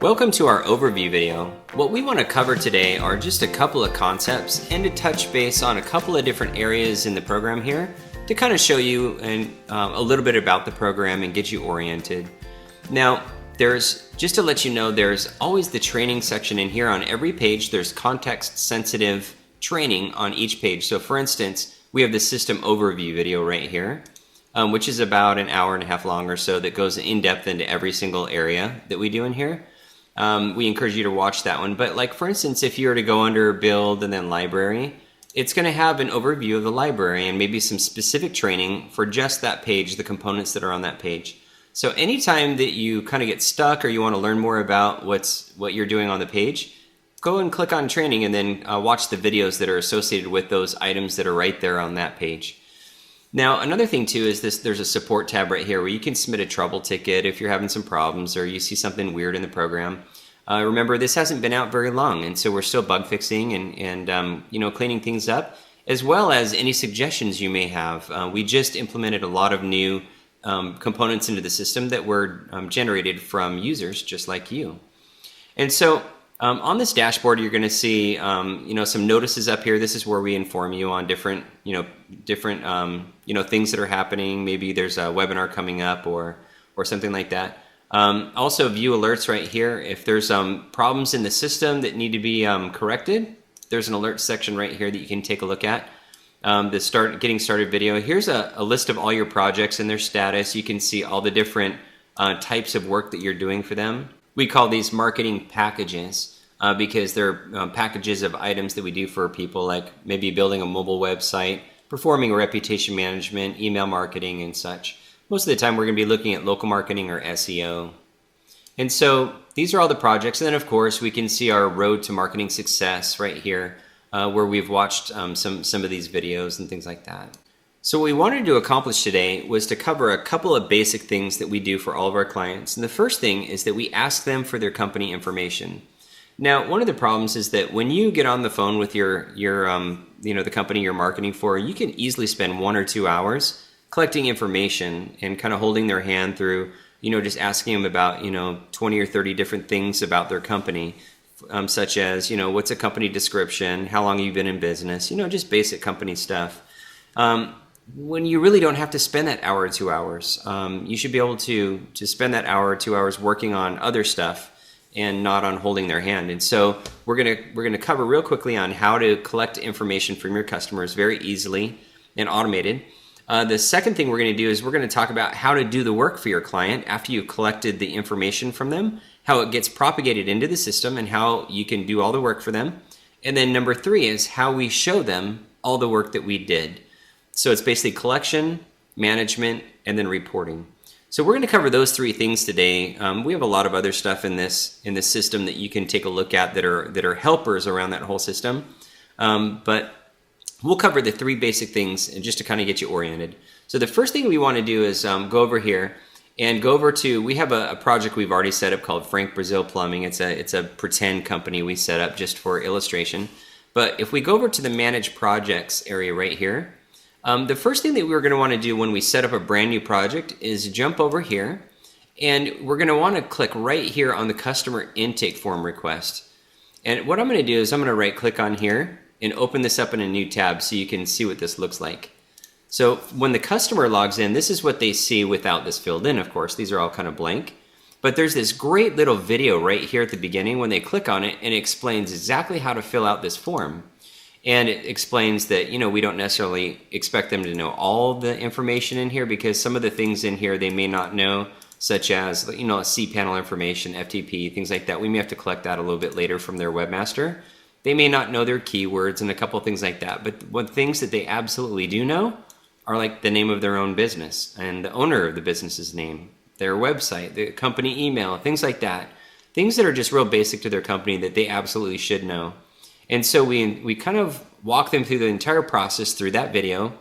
Welcome to our overview video. What we want to cover today are just a couple of concepts and to touch base on a couple of different areas in the program here to kind of show you a little bit about the program and get you oriented. Now, just to let you know, there's always the training section in here. On every page, there's context-sensitive training on each page. So for instance, we have the system overview video right here, which is about an hour and a half long or so that goes in depth into every single area that we do in here. We encourage you to watch that one. But like for instance, if you were to go under build and then library, it's going to have an overview of the library and maybe some specific training for just that page, the components that are on that page. So anytime that you kind of get stuck or you want to learn more about what you're doing on the page, go and click on training and then watch the videos that are associated with those items that are right there on that page. Now, another thing too is there's a support tab right here where you can submit a trouble ticket if you're having some problems or you see something weird in the program. Remember, this hasn't been out very long, and so we're still bug fixing and cleaning things up, as well as any suggestions you may have. We just implemented a lot of new components into the system that were generated from users just like you. And so on this dashboard, you're going to see some notices up here. This is where we inform you on different things that are happening. Maybe there's a webinar coming up or something like that. Also view alerts right here. If there's problems in the system that need to be corrected, there's an alert section right here that you can take a look at. The getting started video. Here's a list of all your projects and their status. You can see all the different types of work that you're doing for them. We call these marketing packages because they're packages of items that we do for people, like maybe building a mobile website, performing reputation management, email marketing, and such. Most of the time we're going to be looking at local marketing or SEO. And so these are all the projects. And then of course we can see our road to marketing success right here where we've watched some of these videos and things like that. So what we wanted to accomplish today was to cover a couple of basic things that we do for all of our clients. And the first thing is that we ask them for their company information. Now, one of the problems is that when you get on the phone with the company you're marketing for, you can easily spend 1 or 2 hours collecting information and kind of holding their hand through, just asking them about, 20 or 30 different things about their company, such as, what's a company description, how long you've been in business, just basic company stuff. When you really don't have to spend that hour or 2 hours, you should be able to spend that hour or 2 hours working on other stuff and not on holding their hand. And so we're gonna cover real quickly on how to collect information from your customers very easily and automated. The second thing we're going to do is we're going to talk about how to do the work for your client after you've collected the information from them, how it gets propagated into the system and how you can do all the work for them. And then number 3 is how we show them all the work that we did. So it's basically collection, management, and then reporting. So we're going to cover those 3 things today. We have a lot of other stuff in this system that you can take a look at that are helpers around that whole system. But we'll cover the 3 basic things just to kind of get you oriented. So the first thing we want to do is go over here and go over to, we have a project we've already set up called Frank Brazil Plumbing. It's a pretend company we set up just for illustration. But if we go over to the Manage Projects area right here, the first thing that we're going to want to do when we set up a brand new project is jump over here, and we're going to want to click right here on the customer intake form request. And what I'm going to do is I'm going to right click on here and open this up in a new tab so you can see what this looks like. So when the customer logs in, this is what they see without this filled in, of course. These are all kind of blank. But there's this great little video right here at the beginning when they click on it, and it explains exactly how to fill out this form. And it explains that, we don't necessarily expect them to know all the information in here because some of the things in here they may not know, such as, cPanel information, FTP, things like that. We may have to collect that a little bit later from their webmaster. They may not know their keywords and a couple of things like that. But what things that they absolutely do know are like the name of their own business and the owner of the business's name, their website, the company email, things like that. Things that are just real basic to their company that they absolutely should know. And so we kind of walk them through the entire process through that video.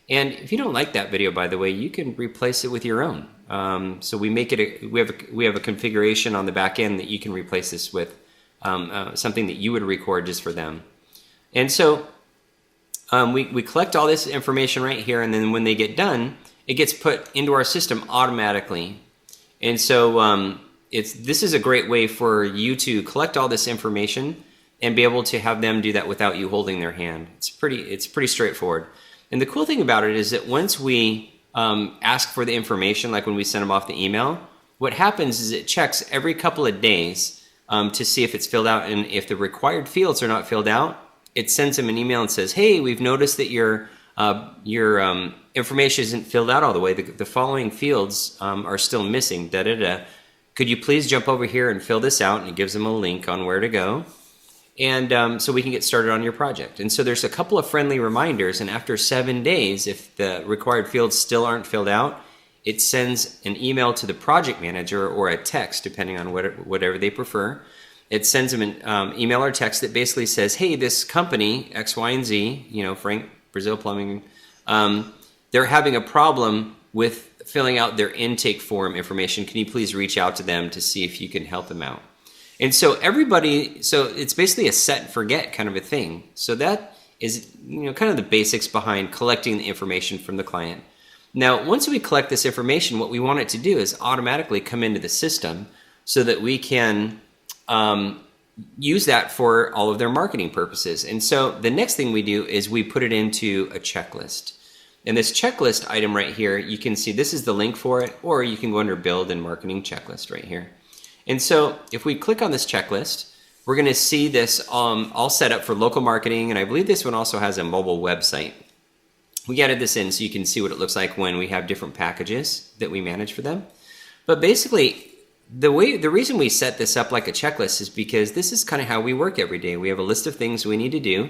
And if you don't like that video, by the way, you can replace it with your own. So we make it we have a configuration on the back end that you can replace this with something that you would record just for them. And so we collect all this information right here, and then when they get done, it gets put into our system automatically. And so this is a great way for you to collect all this information and be able to have them do that without you holding their hand. It's pretty straightforward. And the cool thing about it is that once we ask for the information, like when we send them off the email, what happens is it checks every couple of days to see if it's filled out, and if the required fields are not filled out, it sends them an email and says, hey, we've noticed that your information isn't filled out all the way. The following fields are still missing, da da da. Could you please jump over here and fill this out? And it gives them a link on where to go. And so we can get started on your project. And so there's a couple of friendly reminders, and after 7 days, if the required fields still aren't filled out, it sends an email to the project manager or a text, depending on whatever they prefer. It sends them an email or text that basically says, hey, this company, X, Y, and Z, Frank, Brazil Plumbing, they're having a problem with filling out their intake form information. Can you please reach out to them to see if you can help them out? And so it's basically a set and forget kind of a thing. So that is, kind of the basics behind collecting the information from the client. Now, once we collect this information, what we want it to do is automatically come into the system so that we can use that for all of their marketing purposes. And so the next thing we do is we put it into a checklist. And this checklist item right here, you can see this is the link for it, or you can go under Build and Marketing Checklist right here. And so if we click on this checklist, we're going to see this all set up for local marketing. And I believe this one also has a mobile website. We added this in so you can see what it looks like when we have different packages that we manage for them. But basically, the reason we set this up like a checklist is because this is kind of how we work every day. We have a list of things we need to do.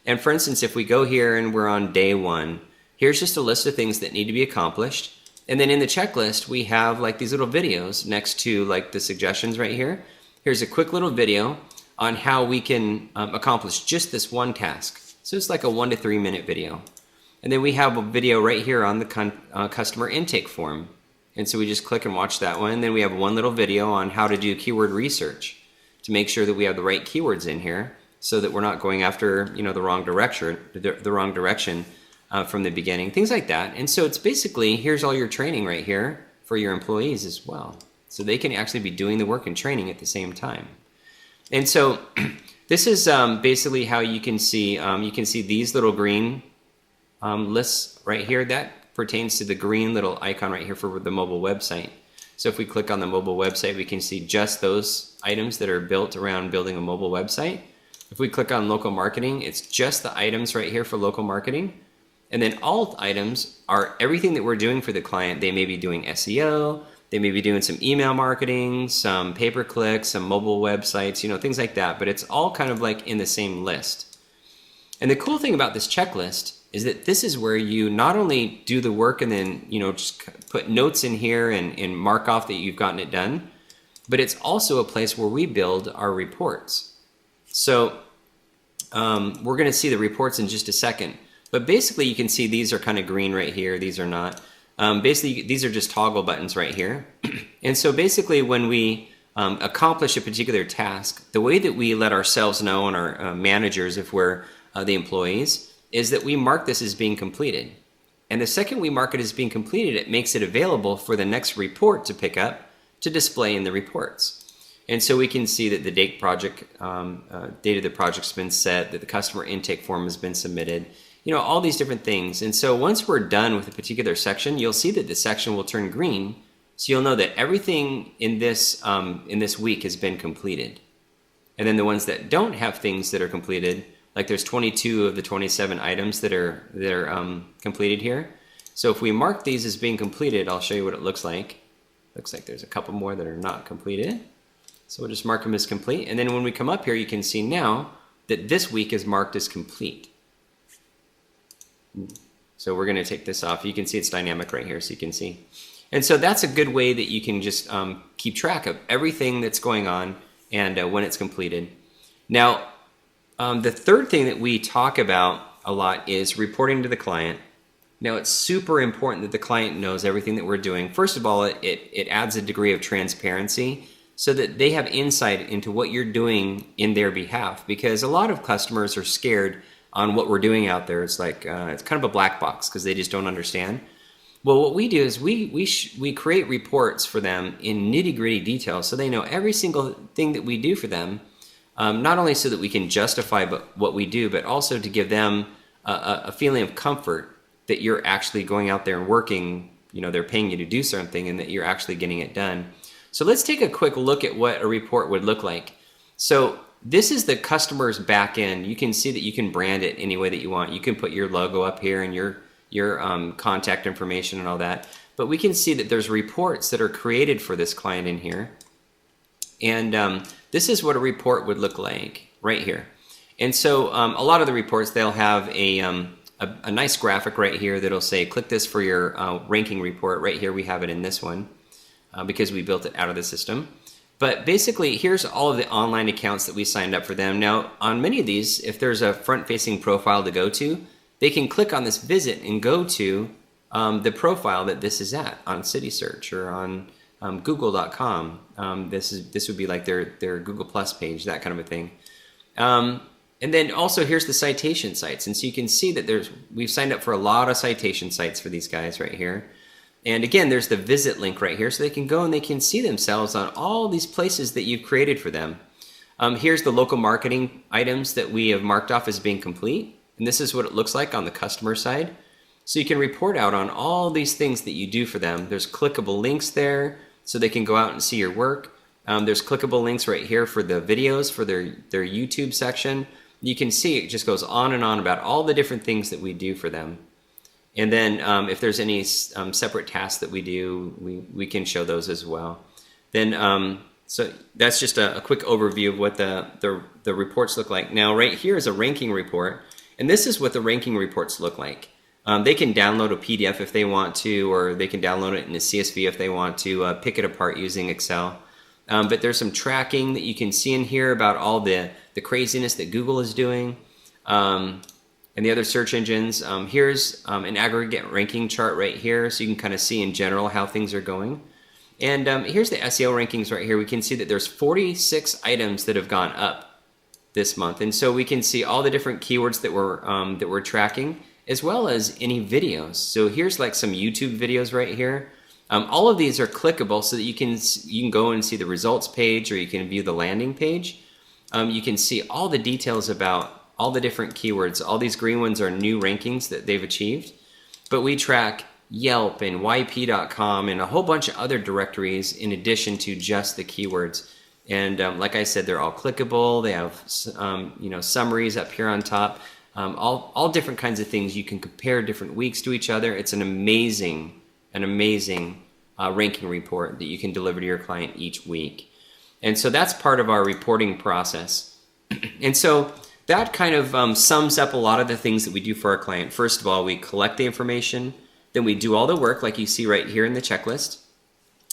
And for instance, if we go here and we're on day 1, here's just a list of things that need to be accomplished. And then in the checklist, we have like these little videos next to like the suggestions right here. Here's a quick little video on how we can accomplish just this one task. So it's like a 1 to 3 minute video. And then we have a video right here on the customer intake form. And so we just click and watch that one. And then we have one little video on how to do keyword research to make sure that we have the right keywords in here so that we're not going after the wrong direction from the beginning, things like that. And so it's basically, here's all your training right here for your employees as well. So they can actually be doing the work and training at the same time. And so this is basically how you can see these little green lists right here. That pertains to the green little icon right here for the mobile website. So if we click on the mobile website, we can see just those items that are built around building a mobile website. If we click on local marketing, it's just the items right here for local marketing. And then all items are everything that we're doing for the client. They may be doing SEO, they may be doing some email marketing, some pay-per-click, some mobile websites, things like that. But it's all kind of like in the same list. And the cool thing about this checklist is that this is where you not only do the work and then just put notes in here and mark off that you've gotten it done, but it's also a place where we build our reports. So we're going to see the reports in just a second. But basically, you can see these are kind of green right here. These are not. Basically, these are just toggle buttons right here. And so basically, when we accomplish a particular task, the way that we let ourselves know and our managers, if we're the employees, is that we mark this as being completed. And the second we mark it as being completed, it makes it available for the next report to pick up to display in the reports. And so we can see that the date of the project's been set, that the customer intake form has been submitted, all these different things. And so once we're done with a particular section, you'll see that the section will turn green. So you'll know that everything in this week has been completed. And then the ones that don't have things that are completed, like there's 22 of the 27 items that are completed here. So if we mark these as being completed, I'll show you what it looks like. Looks like there's a couple more that are not completed. So we'll just mark them as complete. And then when we come up here, you can see now that this week is marked as complete. So we're going to take this off. You can see it's dynamic right here, so you can see. And so that's a good way that you can just keep track of everything that's going on and when it's completed. Now, the third thing that we talk about a lot is reporting to the client. Now, it's super important that the client knows everything that we're doing. First of all, it adds a degree of transparency so that they have insight into what you're doing in their behalf, because a lot of customers are scared on what we're doing out there. It's like it's kind of a black box because they just don't understand. Well, what we do is we create reports for them in nitty-gritty detail, so they know every single thing that we do for them. Not only so that we can justify what we do, but also to give them a feeling of comfort that you're actually going out there and working. They're paying you to do something, and that you're actually getting it done. So let's take a quick look at what a report would look like. So this is the customer's back end. You can see that you can brand it any way that you want. You can put your logo up here and your contact information and all that. But we can see that there's reports that are created for this client in here. And this is what a report would look like right here. And so a lot of the reports, they'll have a nice graphic right here that'll say, click this for your ranking report. Right here we have it in this one because we built it out of the system. But basically, here's all of the online accounts that we signed up for them. Now, on many of these, if there's a front-facing profile to go to, they can click on this visit and go to the profile that this is at on CitySearch or on Google.com. This would be like their Google Plus page, that kind of a thing. And then also here's the citation sites. And so you can see that we've signed up for a lot of citation sites for these guys right here. And again, there's the visit link right here, so they can go and they can see themselves on all these places that you've created for them. Here's the local marketing items that we have marked off as being complete. And this is what it looks like on the customer side. So you can report out on all these things that you do for them. There's clickable links there, so they can go out and see your work. There's clickable links right here for the videos, for their YouTube section. You can see it just goes on and on about all the different things that we do for them. And then if there's any separate tasks that we do, we can show those as well. Then so that's just a quick overview of what the reports look like. Now right here is a ranking report, and this is what the ranking reports look like. They can download a PDF if they want to, or they can download it in a CSV if they want to, pick it apart using Excel. But there's some tracking that you can see in here about all the craziness that Google is doing. And the other search engines. Here's an aggregate ranking chart right here, so you can kind of see in general how things are going. And here's the SEO rankings right here. We can see that there's 46 items that have gone up this month, and so we can see all the different keywords that we're tracking, as well as any videos. So here's like some YouTube videos right here. All of these are clickable, so that you can go and see the results page, or you can view the landing page. You can see all the details about all the different keywords. All these green ones are new rankings that they've achieved. But we track Yelp and YP.com and a whole bunch of other directories in addition to just the keywords. And like I said, they're all clickable. They have summaries up here on top. All different kinds of things. You can compare different weeks to each other. It's an amazing ranking report that you can deliver to your client each week. And so that's part of our reporting process. And so that kind of sums up a lot of the things that we do for our client. First of all, we collect the information, then we do all the work like you see right here in the checklist.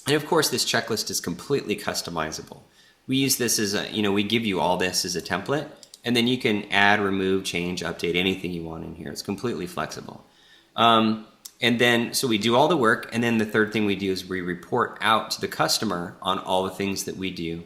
And of course, this checklist is completely customizable. We use this as we give you all this as a template, and then you can add, remove, change, update anything you want in here. It's completely flexible. And then, so we do all the work, and then the third thing we do is we report out to the customer on all the things that we do.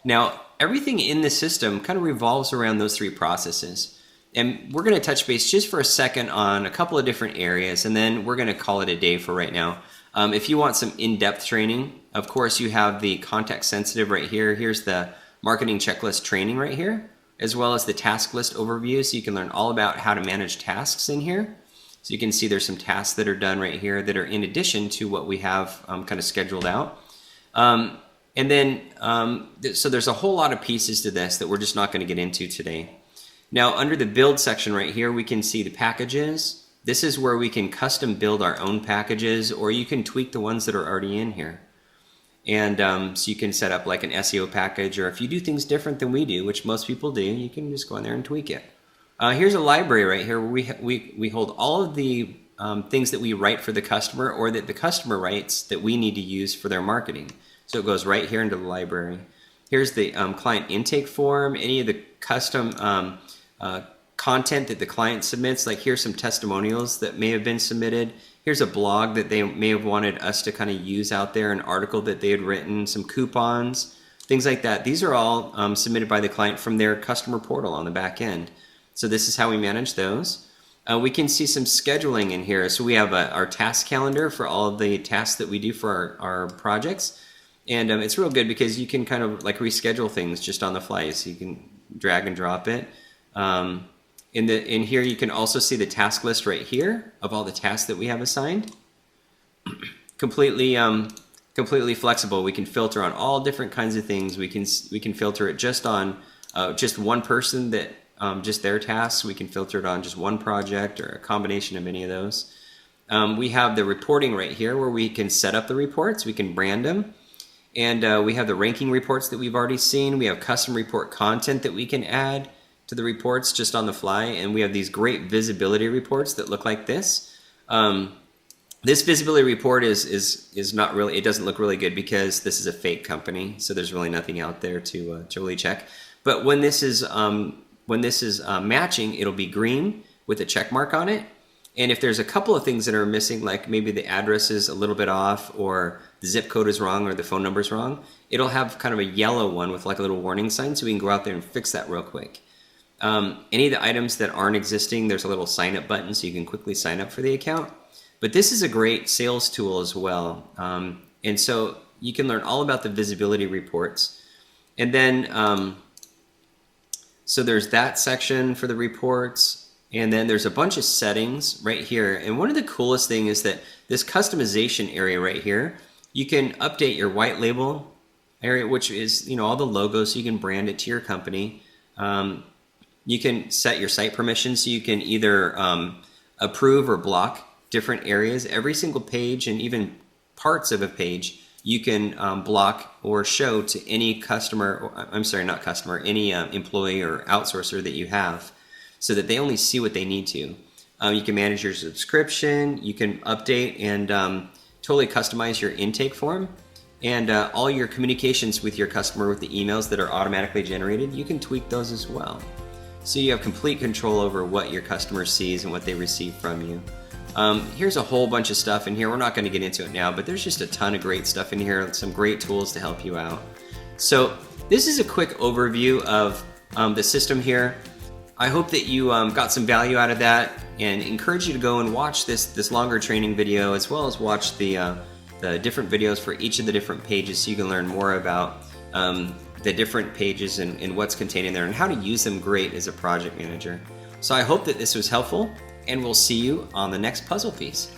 Now, everything in the system kind of revolves around those three processes. And we're going to touch base just for a second on a couple of different areas, and then we're going to call it a day for right now. If you want some in-depth training, of course, you have the context sensitive right here. Here's the marketing checklist training right here, as well as the task list overview, so you can learn all about how to manage tasks in here. So you can see there's some tasks that are done right here that are in addition to what we have kind of scheduled out. And then, so there's a whole lot of pieces to this that we're just not going to get into today. Now, under the build section right here, we can see the packages. This is where we can custom build our own packages, or you can tweak the ones that are already in here. And so you can set up like an SEO package, or if you do things different than we do, which most people do, you can just go in there and tweak it. Here's a library right here where we hold all of the things that we write for the customer, or that the customer writes that we need to use for their marketing. So it goes right here into the library. Here's the client intake form, any of the custom content that the client submits, like here's some testimonials that may have been submitted. Here's a blog that they may have wanted us to kind of use out there, an article that they had written, some coupons, things like that. These are all submitted by the client from their customer portal on the back end. So this is how we manage those. We can see some scheduling in here. So we have our task calendar for all of the tasks that we do for our projects. And it's real good because you can kind of like reschedule things just on the fly. So you can drag and drop it. In here, you can also see the task list right here of all the tasks that we have assigned. Completely flexible. We can filter on all different kinds of things. We can filter it just on just one person, that just their tasks. We can filter it on just one project or a combination of any of those. We have the reporting right here where we can set up the reports. We can brand them. And we have the ranking reports that we've already seen. We have custom report content that we can add to the reports just on the fly. And we have these great visibility reports that look like this. This visibility report is not really, it doesn't look really good because this is a fake company. So there's really nothing out there to really check. But when this is matching, it'll be green with a check mark on it. And if there's a couple of things that are missing, like maybe the address is a little bit off, or the zip code is wrong, or the phone number is wrong, it'll have kind of a yellow one with like a little warning sign, so we can go out there and fix that real quick. Any of the items that aren't existing, there's a little sign up button so you can quickly sign up for the account. But this is a great sales tool as well. And so you can learn all about the visibility reports. And then, so there's that section for the reports. And then there's a bunch of settings right here. And one of the coolest things is that this customization area right here, you can update your white label area, which is, you know, all the logos, so you can brand it to your company. You can set your site permissions, so you can either approve or block different areas. Every single page and even parts of a page, you can block or show to any customer, or, I'm sorry, not customer, any employee or outsourcer that you have, so that they only see what they need to. You can manage your subscription, you can update and totally customize your intake form, and all your communications with your customer with the emails that are automatically generated, you can tweak those as well. So you have complete control over what your customer sees and what they receive from you. Here's a whole bunch of stuff in here. We're not going to get into it now, but there's just a ton of great stuff in here, some great tools to help you out. So this is a quick overview of the system here. I hope that you got some value out of that, and encourage you to go and watch this longer training video, as well as watch the different videos for each of the different pages, so you can learn more about the different pages and what's contained in there and how to use them great as a project manager. So I hope that this was helpful, and we'll see you on the next puzzle piece.